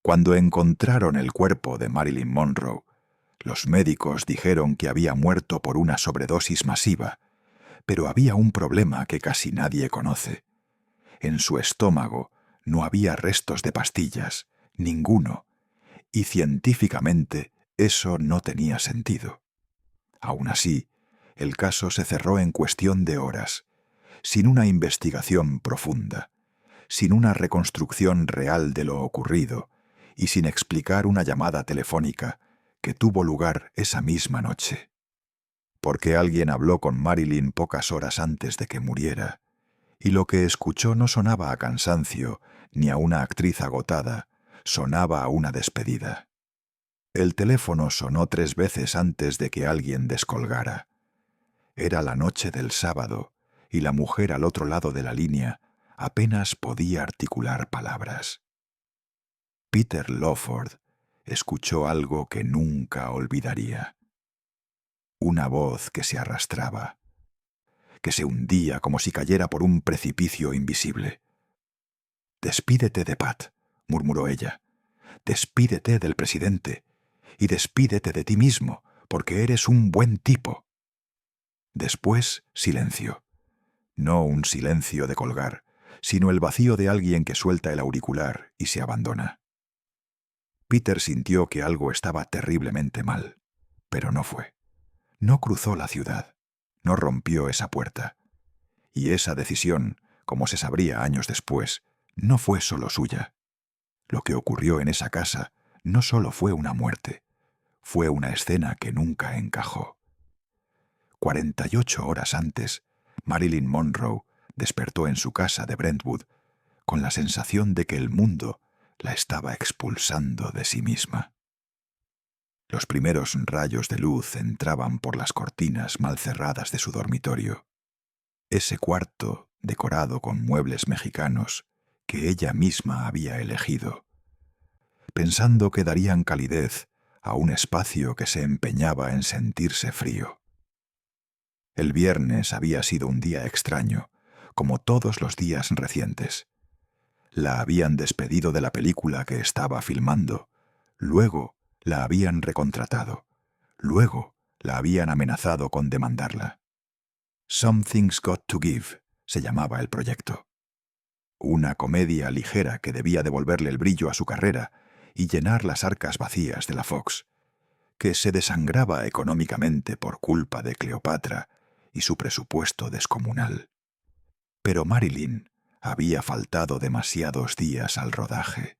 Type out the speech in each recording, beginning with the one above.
Cuando encontraron el cuerpo de Marilyn Monroe, los médicos dijeron que había muerto por una sobredosis masiva, pero había un problema que casi nadie conoce. En su estómago no había restos de pastillas, ninguno, y científicamente eso no tenía sentido. Aún así, el caso se cerró en cuestión de horas, sin una investigación profunda, sin una reconstrucción real de lo ocurrido y sin explicar una llamada telefónica que tuvo lugar esa misma noche. Porque alguien habló con Marilyn pocas horas antes de que muriera, y lo que escuchó no sonaba a cansancio ni a una actriz agotada, sonaba a una despedida. El teléfono sonó 3 veces antes de que alguien descolgara. Era la noche del sábado, y la mujer al otro lado de la línea apenas podía articular palabras. Peter Lawford escuchó algo que nunca olvidaría. Una voz que se arrastraba, que se hundía como si cayera por un precipicio invisible. «Despídete de Pat», murmuró ella. «Despídete del presidente y despídete de ti mismo, porque eres un buen tipo». Después, silencio. No un silencio de colgar, sino el vacío de alguien que suelta el auricular y se abandona. Peter sintió que algo estaba terriblemente mal, pero no fue. No cruzó la ciudad, no rompió esa puerta. Y esa decisión, como se sabría años después, no fue solo suya. Lo que ocurrió en esa casa no solo fue una muerte, fue una escena que nunca encajó. 48 horas antes, Marilyn Monroe despertó en su casa de Brentwood con la sensación de que el mundo la estaba expulsando de sí misma. Los primeros rayos de luz entraban por las cortinas mal cerradas de su dormitorio. Ese cuarto, decorado con muebles mexicanos, que ella misma había elegido, pensando que darían calidez a un espacio que se empeñaba en sentirse frío. El viernes había sido un día extraño, como todos los días recientes. La habían despedido de la película que estaba filmando, luego la habían recontratado, luego la habían amenazado con demandarla. Something's Got to Give se llamaba el proyecto. Una comedia ligera que debía devolverle el brillo a su carrera y llenar las arcas vacías de la Fox, que se desangraba económicamente por culpa de Cleopatra y su presupuesto descomunal. Pero Marilyn había faltado demasiados días al rodaje.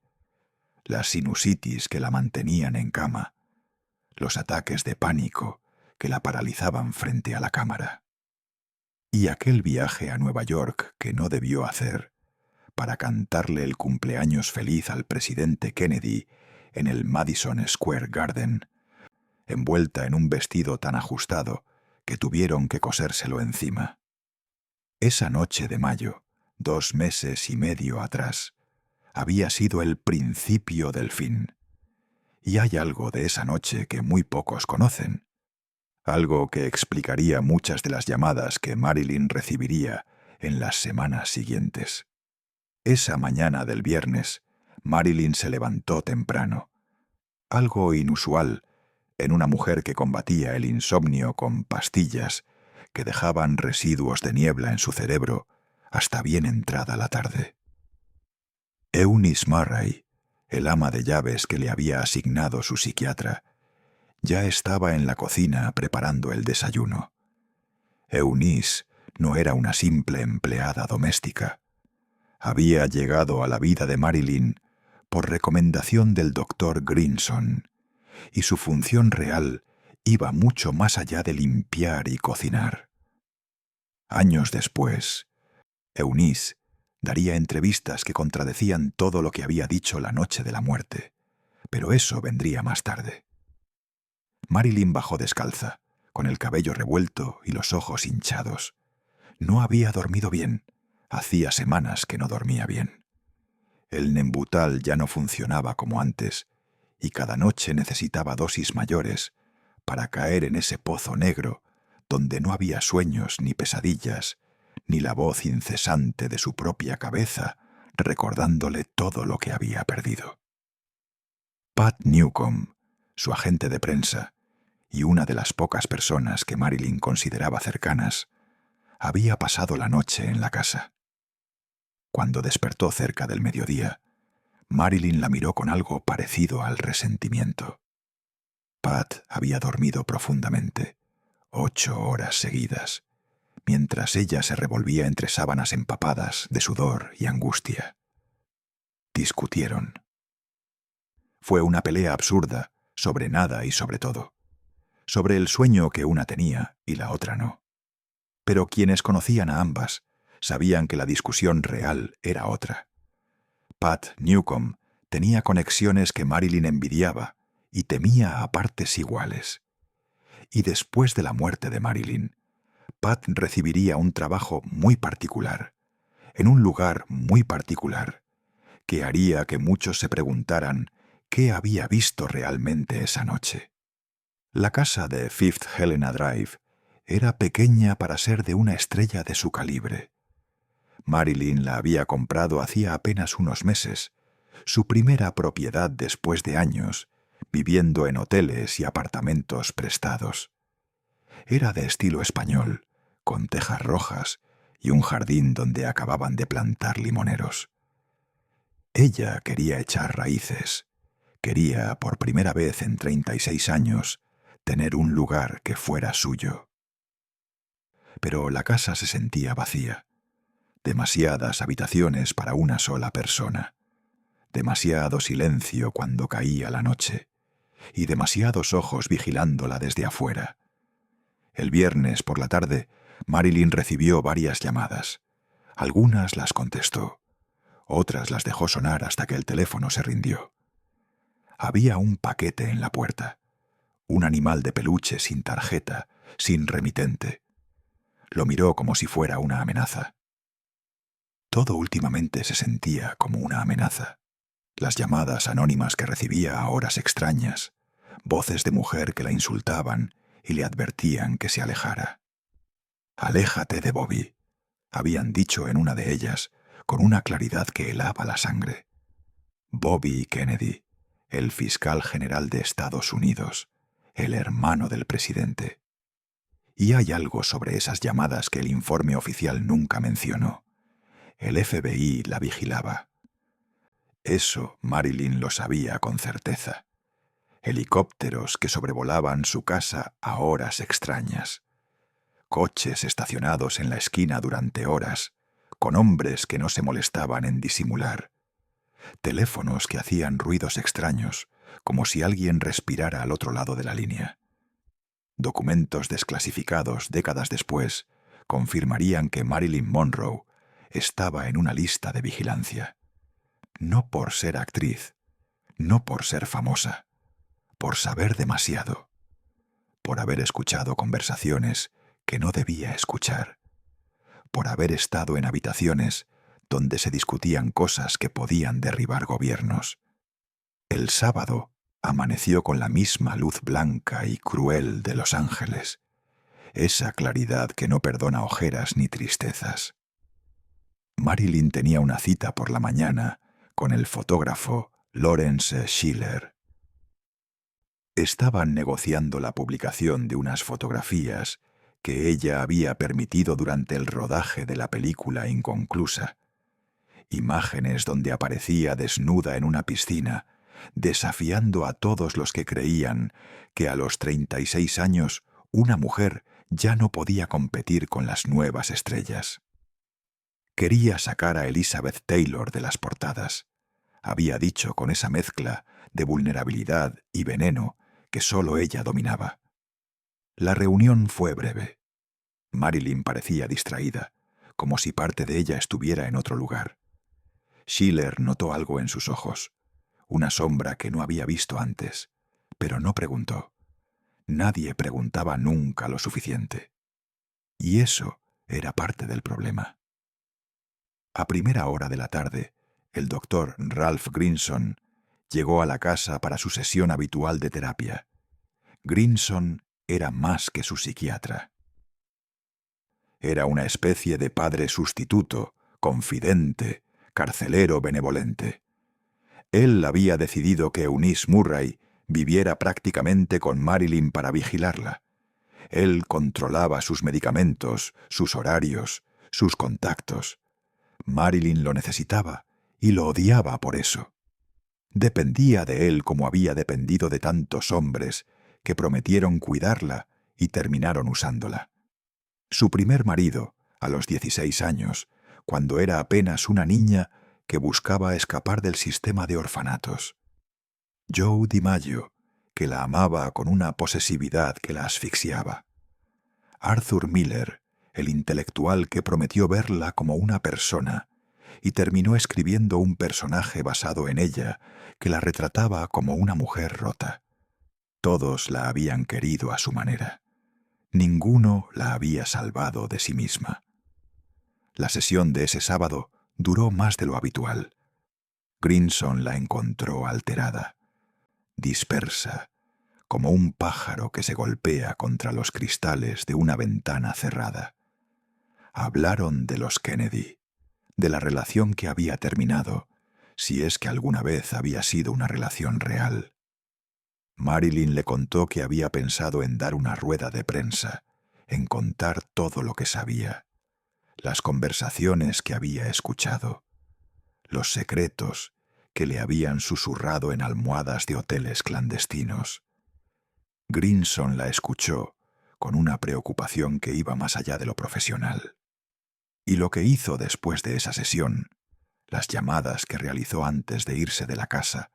La sinusitis que la mantenían en cama, los ataques de pánico que la paralizaban frente a la cámara. Y aquel viaje a Nueva York que no debió hacer para cantarle el cumpleaños feliz al presidente Kennedy en el Madison Square Garden, envuelta en un vestido tan ajustado que tuvieron que cosérselo encima. Esa noche de mayo, 2 meses y medio atrás, había sido el principio del fin. Y hay algo de esa noche que muy pocos conocen. Algo que explicaría muchas de las llamadas que Marilyn recibiría en las semanas siguientes. Esa mañana del viernes, Marilyn se levantó temprano. Algo inusual en una mujer que combatía el insomnio con pastillas que dejaban residuos de niebla en su cerebro hasta bien entrada la tarde. Eunice Murray, el ama de llaves que le había asignado su psiquiatra, ya estaba en la cocina preparando el desayuno. Eunice no era una simple empleada doméstica. Había llegado a la vida de Marilyn por recomendación del doctor Grinson, y su función real iba mucho más allá de limpiar y cocinar. Años después, Eunice daría entrevistas que contradecían todo lo que había dicho la noche de la muerte, pero eso vendría más tarde. Marilyn bajó descalza, con el cabello revuelto y los ojos hinchados. No había dormido bien. Hacía semanas que no dormía bien. El Nembutal ya no funcionaba como antes, y cada noche necesitaba dosis mayores para caer en ese pozo negro donde no había sueños ni pesadillas, ni la voz incesante de su propia cabeza recordándole todo lo que había perdido. Pat Newcomb, su agente de prensa, y una de las pocas personas que Marilyn consideraba cercanas, había pasado la noche en la casa. Cuando despertó cerca del mediodía, Marilyn la miró con algo parecido al resentimiento. Pat había dormido profundamente, 8 horas seguidas, mientras ella se revolvía entre sábanas empapadas de sudor y angustia. Discutieron. Fue una pelea absurda sobre nada y sobre todo, sobre el sueño que una tenía y la otra no. Pero quienes conocían a ambas sabían que la discusión real era otra. Pat Newcomb tenía conexiones que Marilyn envidiaba y temía a partes iguales. Y después de la muerte de Marilyn, Pat recibiría un trabajo muy particular, en un lugar muy particular, que haría que muchos se preguntaran qué había visto realmente esa noche. La casa de Fifth Helena Drive era pequeña para ser de una estrella de su calibre. Marilyn la había comprado hacía apenas unos meses, su primera propiedad después de años, viviendo en hoteles y apartamentos prestados. Era de estilo español, con tejas rojas y un jardín donde acababan de plantar limoneros. Ella quería echar raíces, quería, por primera vez en 36 años, tener un lugar que fuera suyo. Pero la casa se sentía vacía. Demasiadas habitaciones para una sola persona. Demasiado silencio cuando caía la noche. Y demasiados ojos vigilándola desde afuera. El viernes por la tarde, Marilyn recibió varias llamadas. Algunas las contestó. Otras las dejó sonar hasta que el teléfono se rindió. Había un paquete en la puerta. Un animal de peluche sin tarjeta, sin remitente. Lo miró como si fuera una amenaza. Todo últimamente se sentía como una amenaza. Las llamadas anónimas que recibía a horas extrañas, voces de mujer que la insultaban y le advertían que se alejara. «Aléjate de Bobby», habían dicho en una de ellas, con una claridad que helaba la sangre. Bobby Kennedy, el fiscal general de Estados Unidos, el hermano del presidente. Y hay algo sobre esas llamadas que el informe oficial nunca mencionó. El FBI la vigilaba. Eso Marilyn lo sabía con certeza. Helicópteros que sobrevolaban su casa a horas extrañas. Coches estacionados en la esquina durante horas, con hombres que no se molestaban en disimular. Teléfonos que hacían ruidos extraños, como si alguien respirara al otro lado de la línea. Documentos desclasificados décadas después confirmarían que Marilyn Monroe estaba en una lista de vigilancia. No por ser actriz, no por ser famosa, por saber demasiado, por haber escuchado conversaciones que no debía escuchar, por haber estado en habitaciones donde se discutían cosas que podían derribar gobiernos. El sábado amaneció con la misma luz blanca y cruel de Los Ángeles, esa claridad que no perdona ojeras ni tristezas. Marilyn tenía una cita por la mañana con el fotógrafo Lawrence Schiller. Estaban negociando la publicación de unas fotografías que ella había permitido durante el rodaje de la película inconclusa. Imágenes donde aparecía desnuda en una piscina, desafiando a todos los que creían que a los 36 años una mujer ya no podía competir con las nuevas estrellas. Quería sacar a Elizabeth Taylor de las portadas. Había dicho con esa mezcla de vulnerabilidad y veneno que solo ella dominaba. La reunión fue breve. Marilyn parecía distraída, como si parte de ella estuviera en otro lugar. Schiller notó algo en sus ojos, una sombra que no había visto antes, pero no preguntó. Nadie preguntaba nunca lo suficiente. Y eso era parte del problema. A primera hora de la tarde, el doctor Ralph Grinson llegó a la casa para su sesión habitual de terapia. Grinson era más que su psiquiatra. Era una especie de padre sustituto, confidente, carcelero benevolente. Él había decidido que Eunice Murray viviera prácticamente con Marilyn para vigilarla. Él controlaba sus medicamentos, sus horarios, sus contactos. Marilyn lo necesitaba y lo odiaba por eso. Dependía de él como había dependido de tantos hombres que prometieron cuidarla y terminaron usándola. Su primer marido, a los 16 años, cuando era apenas una niña que buscaba escapar del sistema de orfanatos. Joe DiMaggio, que la amaba con una posesividad que la asfixiaba. Arthur Miller, el intelectual que prometió verla como una persona y terminó escribiendo un personaje basado en ella que la retrataba como una mujer rota. Todos la habían querido a su manera. Ninguno la había salvado de sí misma. La sesión de ese sábado duró más de lo habitual. Grinson la encontró alterada, dispersa, como un pájaro que se golpea contra los cristales de una ventana cerrada. Hablaron de los Kennedy, de la relación que había terminado, si es que alguna vez había sido una relación real. Marilyn le contó que había pensado en dar una rueda de prensa, en contar todo lo que sabía, las conversaciones que había escuchado, los secretos que le habían susurrado en almohadas de hoteles clandestinos. Grinson la escuchó con una preocupación que iba más allá de lo profesional. Y lo que hizo después de esa sesión, las llamadas que realizó antes de irse de la casa,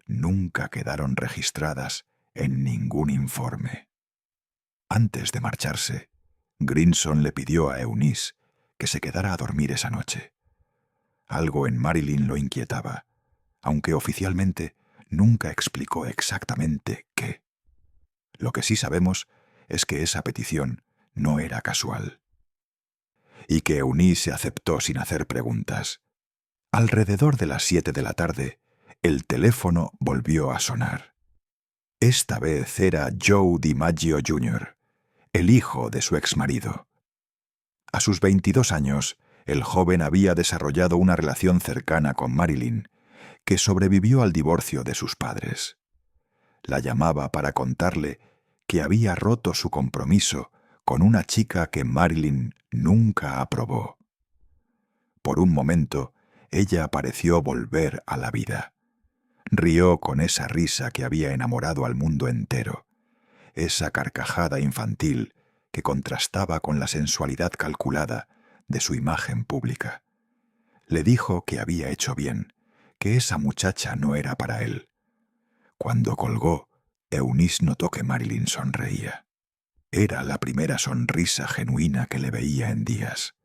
nunca quedaron registradas en ningún informe. Antes de marcharse, Grinson le pidió a Eunice que se quedara a dormir esa noche. Algo en Marilyn lo inquietaba, aunque oficialmente nunca explicó exactamente qué. Lo que sí sabemos es que esa petición no era casual. Y que Eunice aceptó sin hacer preguntas. Alrededor de las 7 de la tarde, el teléfono volvió a sonar. Esta vez era Joe DiMaggio Jr., el hijo de su exmarido. A sus 22 años, el joven había desarrollado una relación cercana con Marilyn, que sobrevivió al divorcio de sus padres. La llamaba para contarle que había roto su compromiso con una chica que Marilyn nunca aprobó. Por un momento, ella pareció volver a la vida. Rió con esa risa que había enamorado al mundo entero, esa carcajada infantil que contrastaba con la sensualidad calculada de su imagen pública. Le dijo que había hecho bien, que esa muchacha no era para él. Cuando colgó, Eunice notó que Marilyn sonreía. Era la primera sonrisa genuina que le veía en días.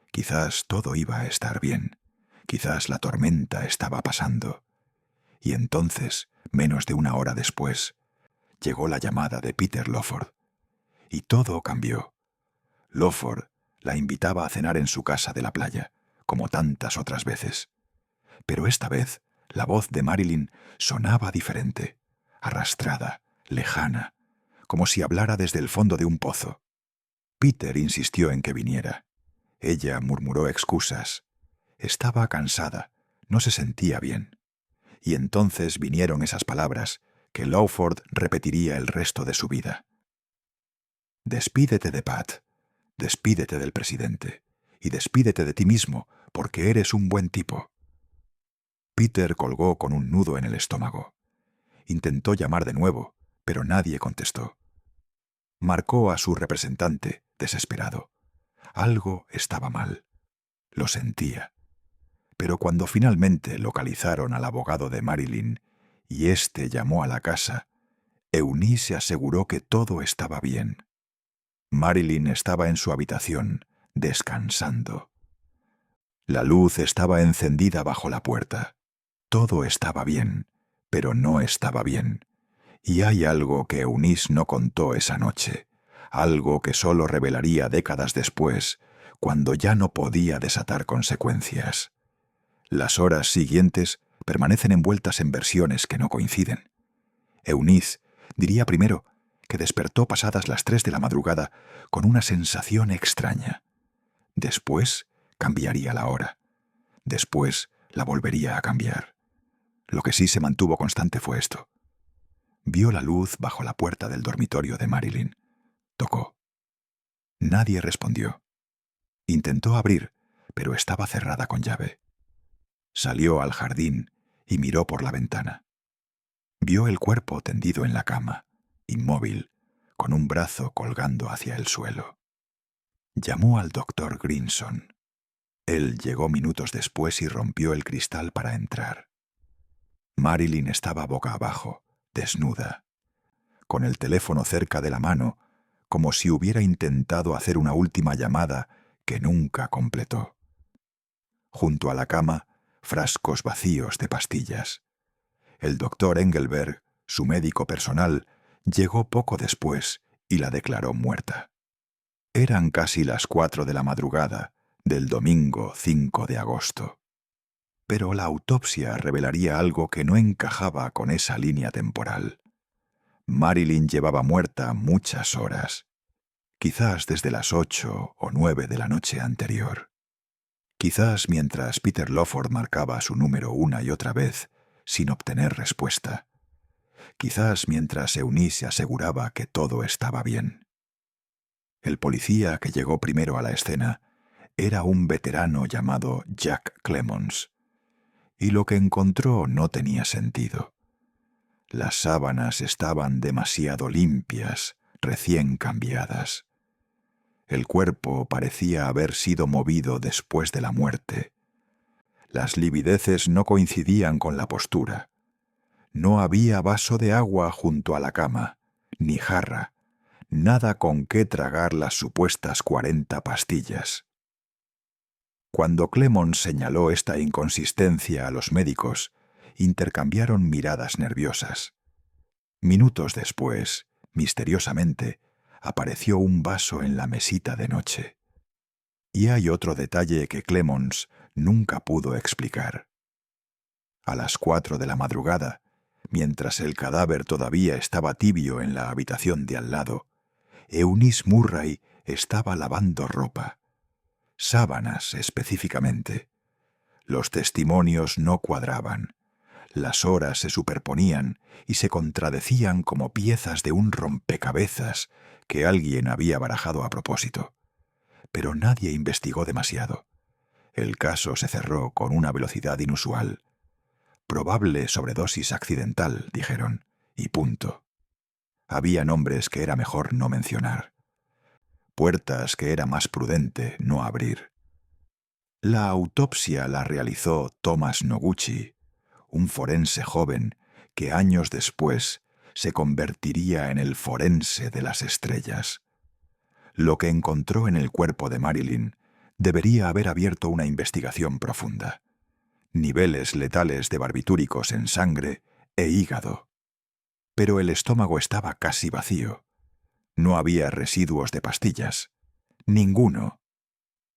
Quizás todo iba a estar bien. Quizás la tormenta estaba pasando. Y entonces, menos de una hora después, llegó la llamada de Peter Lawford. Y todo cambió. Lawford la invitaba a cenar en su casa de la playa, como tantas otras veces. Pero esta vez, la voz de Marilyn sonaba diferente, arrastrada, lejana, como si hablara desde el fondo de un pozo. Peter insistió en que viniera. Ella murmuró excusas. Estaba cansada, no se sentía bien. Y entonces vinieron esas palabras que Lawford repetiría el resto de su vida. Despídete de Pat, despídete del presidente, y despídete de ti mismo, porque eres un buen tipo. Peter colgó con un nudo en el estómago. Intentó llamar de nuevo, pero nadie contestó. Marcó a su representante, desesperado. Algo estaba mal. Lo sentía. Pero cuando finalmente localizaron al abogado de Marilyn y éste llamó a la casa, Eunice se aseguró que todo estaba bien. Marilyn estaba en su habitación, descansando. La luz estaba encendida bajo la puerta. Todo estaba bien, pero no estaba bien. Y hay algo que Eunice no contó esa noche, algo que solo revelaría décadas después, cuando ya no podía desatar consecuencias. Las horas siguientes permanecen envueltas en versiones que no coinciden. Eunice diría primero que despertó pasadas las 3 de la madrugada con una sensación extraña. Después cambiaría la hora. Después la volvería a cambiar. Lo que sí se mantuvo constante fue esto. Vio la luz bajo la puerta del dormitorio de Marilyn. Tocó. Nadie respondió. Intentó abrir, pero estaba cerrada con llave. Salió al jardín y miró por la ventana. Vio el cuerpo tendido en la cama, inmóvil, con un brazo colgando hacia el suelo. Llamó al doctor Grinson. Él llegó minutos después y rompió el cristal para entrar. Marilyn estaba boca abajo, desnuda, con el teléfono cerca de la mano, como si hubiera intentado hacer una última llamada que nunca completó. Junto a la cama, frascos vacíos de pastillas. El doctor Engelberg, su médico personal, llegó poco después y la declaró muerta. Eran casi las 4 de la madrugada del domingo 5 de agosto. Pero la autopsia revelaría algo que no encajaba con esa línea temporal. Marilyn llevaba muerta muchas horas, quizás desde las 8 o 9 de la noche anterior. Quizás mientras Peter Lawford marcaba su número una y otra vez, sin obtener respuesta. Quizás mientras Eunice se aseguraba que todo estaba bien. El policía que llegó primero a la escena era un veterano llamado Jack Clemons, y lo que encontró no tenía sentido. Las sábanas estaban demasiado limpias, recién cambiadas. El cuerpo parecía haber sido movido después de la muerte. Las livideces no coincidían con la postura. No había vaso de agua junto a la cama, ni jarra, nada con qué tragar las supuestas 40 pastillas. Cuando Clemons señaló esta inconsistencia a los médicos, intercambiaron miradas nerviosas. Minutos después, misteriosamente, apareció un vaso en la mesita de noche. Y hay otro detalle que Clemons nunca pudo explicar. A las 4 de la madrugada, mientras el cadáver todavía estaba tibio en la habitación de al lado, Eunice Murray estaba lavando ropa. Sábanas, específicamente. Los testimonios no cuadraban. Las horas se superponían y se contradecían como piezas de un rompecabezas que alguien había barajado a propósito. Pero nadie investigó demasiado. El caso se cerró con una velocidad inusual. Probable sobredosis accidental, dijeron, y punto. Había nombres que era mejor no mencionar. Puertas que era más prudente no abrir. La autopsia la realizó Thomas Noguchi, un forense joven que años después se convertiría en el forense de las estrellas. Lo que encontró en el cuerpo de Marilyn debería haber abierto una investigación profunda. Niveles letales de barbitúricos en sangre e hígado. Pero el estómago estaba casi vacío. No había residuos de pastillas. Ninguno.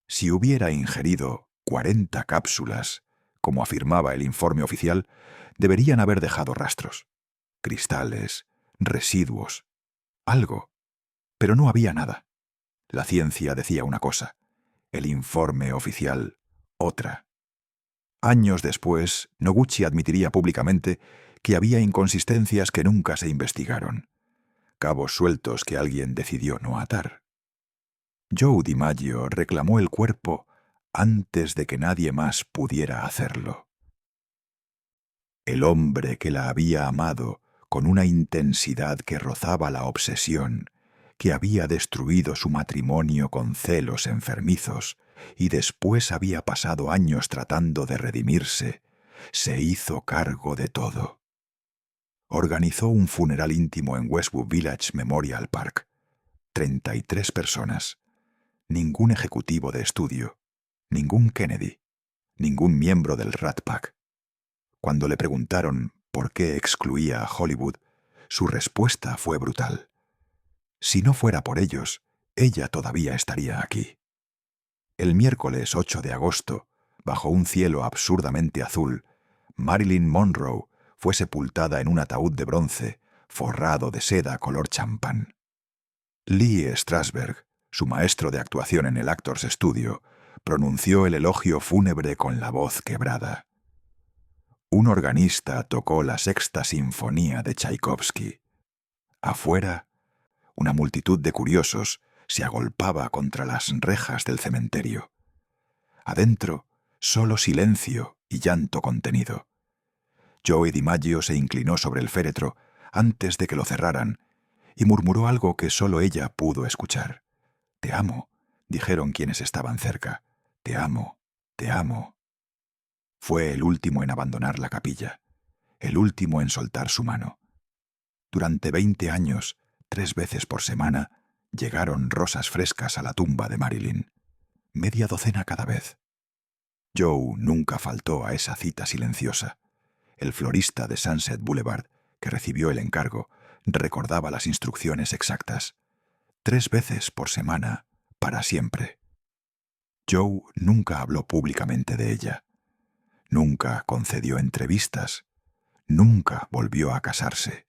Si hubiera ingerido 40 cápsulas, como afirmaba el informe oficial, deberían haber dejado rastros. Cristales, residuos, algo. Pero no había nada. La ciencia decía una cosa, el informe oficial otra. Años después, Noguchi admitiría públicamente que había inconsistencias que nunca se investigaron, cabos sueltos que alguien decidió no atar. Joe DiMaggio reclamó el cuerpo antes de que nadie más pudiera hacerlo. El hombre que la había amado con una intensidad que rozaba la obsesión, que había destruido su matrimonio con celos enfermizos y después había pasado años tratando de redimirse, se hizo cargo de todo. Organizó un funeral íntimo en Westwood Village Memorial Park. 33 personas. Ningún ejecutivo de estudio, ningún Kennedy, ningún miembro del Rat Pack. Cuando le preguntaron por qué excluía a Hollywood, su respuesta fue brutal. Si no fuera por ellos, ella todavía estaría aquí. El miércoles 8 de agosto, bajo un cielo absurdamente azul, Marilyn Monroe fue sepultada en un ataúd de bronce forrado de seda color champán. Lee Strasberg, su maestro de actuación en el Actors Studio, pronunció el elogio fúnebre con la voz quebrada. Un organista tocó la Sexta Sinfonía de Tchaikovsky. Afuera, una multitud de curiosos se agolpaba contra las rejas del cementerio. Adentro, solo silencio y llanto contenido. Joe DiMaggio se inclinó sobre el féretro antes de que lo cerraran y murmuró algo que solo ella pudo escuchar. «Te amo», dijeron quienes estaban cerca. «Te amo, te amo». Fue el último en abandonar la capilla, el último en soltar su mano. Durante 20 años, 3 veces por semana, llegaron rosas frescas a la tumba de Marilyn. Media docena cada vez. Joe nunca faltó a esa cita silenciosa. El florista de Sunset Boulevard, que recibió el encargo, recordaba las instrucciones exactas. 3 veces por semana, para siempre. Joe nunca habló públicamente de ella. Nunca concedió entrevistas. Nunca volvió a casarse.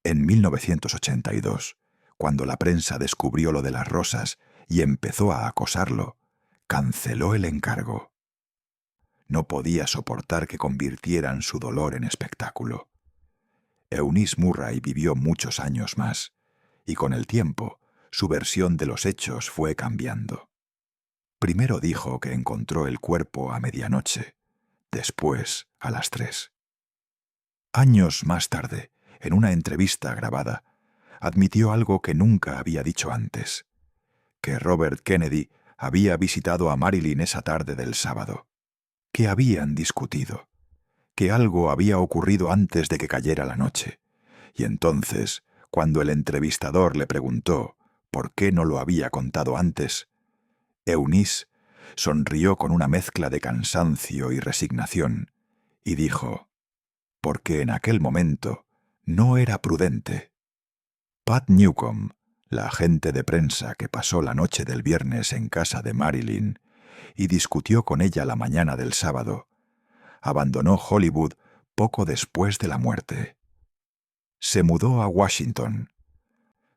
En 1982, cuando la prensa descubrió lo de las rosas y empezó a acosarlo, canceló el encargo. No podía soportar que convirtieran su dolor en espectáculo. Eunice Murray vivió muchos años más, y con el tiempo, su versión de los hechos fue cambiando. Primero dijo que encontró el cuerpo a medianoche, después a las 3. Años más tarde, en una entrevista grabada, admitió algo que nunca había dicho antes, que Robert Kennedy había visitado a Marilyn esa tarde del sábado, que habían discutido, que algo había ocurrido antes de que cayera la noche, y entonces, cuando el entrevistador le preguntó por qué no lo había contado antes, Eunice sonrió con una mezcla de cansancio y resignación y dijo: «Porque en aquel momento no era prudente». Pat Newcomb, la agente de prensa que pasó la noche del viernes en casa de Marilyn y discutió con ella la mañana del sábado, abandonó Hollywood poco después de la muerte. Se mudó a Washington.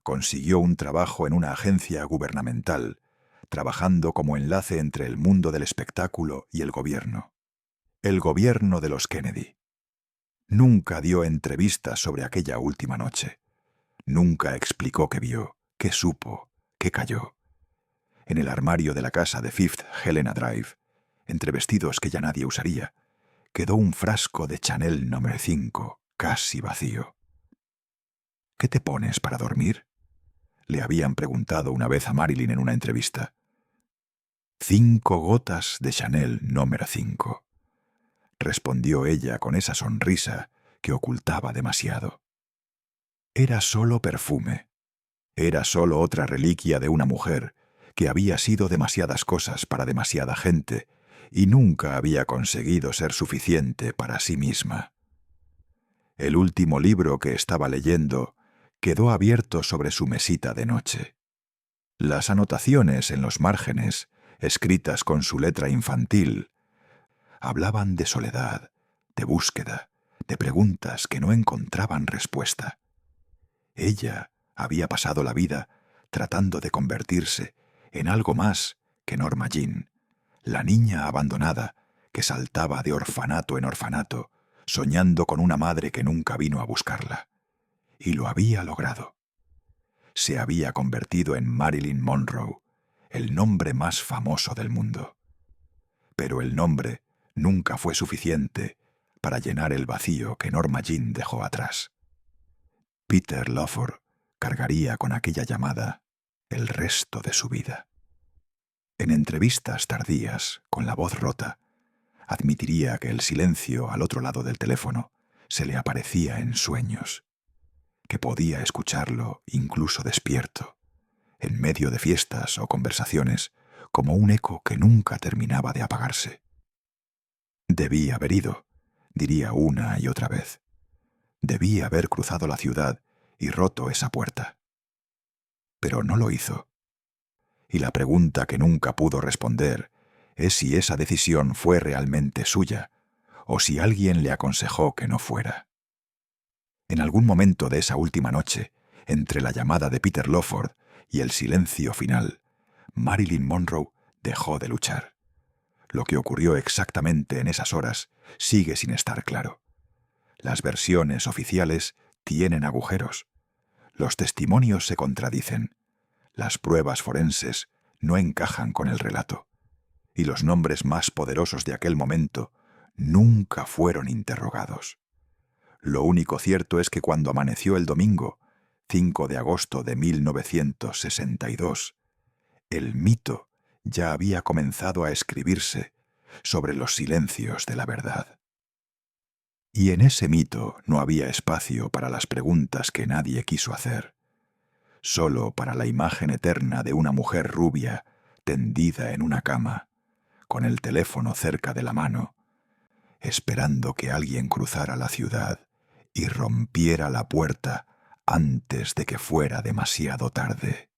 Consiguió un trabajo en una agencia gubernamental, trabajando como enlace entre el mundo del espectáculo y el gobierno de los Kennedy. Nunca dio entrevistas sobre aquella última noche. Nunca explicó qué vio, qué supo, qué cayó. En el armario de la casa de Fifth Helena Drive, entre vestidos que ya nadie usaría, quedó un frasco de Chanel No. 5, casi vacío. «¿Qué te pones para dormir?», le habían preguntado una vez a Marilyn en una entrevista. 5 gotas de Chanel No. 5, respondió ella con esa sonrisa que ocultaba demasiado. Era solo perfume. Era solo otra reliquia de una mujer que había sido demasiadas cosas para demasiada gente y nunca había conseguido ser suficiente para sí misma. El último libro que estaba leyendo quedó abierto sobre su mesita de noche. Las anotaciones en los márgenes, escritas con su letra infantil, hablaban de soledad, de búsqueda, de preguntas que no encontraban respuesta. Ella había pasado la vida tratando de convertirse en algo más que Norma Jean, la niña abandonada que saltaba de orfanato en orfanato, soñando con una madre que nunca vino a buscarla. Y lo había logrado. Se había convertido en Marilyn Monroe, el nombre más famoso del mundo. Pero el nombre nunca fue suficiente para llenar el vacío que Norma Jean dejó atrás. Peter Lawford cargaría con aquella llamada el resto de su vida. En entrevistas tardías, con la voz rota, admitiría que el silencio al otro lado del teléfono se le aparecía en sueños, que podía escucharlo incluso despierto, en medio de fiestas o conversaciones, como un eco que nunca terminaba de apagarse. Debí haber ido, diría una y otra vez. Debí haber cruzado la ciudad y roto esa puerta. Pero no lo hizo. Y la pregunta que nunca pudo responder es si esa decisión fue realmente suya o si alguien le aconsejó que no fuera. En algún momento de esa última noche, entre la llamada de Peter Lawford y el silencio final, Marilyn Monroe dejó de luchar. Lo que ocurrió exactamente en esas horas sigue sin estar claro. Las versiones oficiales tienen agujeros. Los testimonios se contradicen. Las pruebas forenses no encajan con el relato. Y los nombres más poderosos de aquel momento nunca fueron interrogados. Lo único cierto es que cuando amaneció el domingo, 5 de agosto de 1962, el mito ya había comenzado a escribirse sobre los silencios de la verdad. Y en ese mito no había espacio para las preguntas que nadie quiso hacer, solo para la imagen eterna de una mujer rubia tendida en una cama, con el teléfono cerca de la mano, esperando que alguien cruzara la ciudad y rompiera la puerta antes de que fuera demasiado tarde.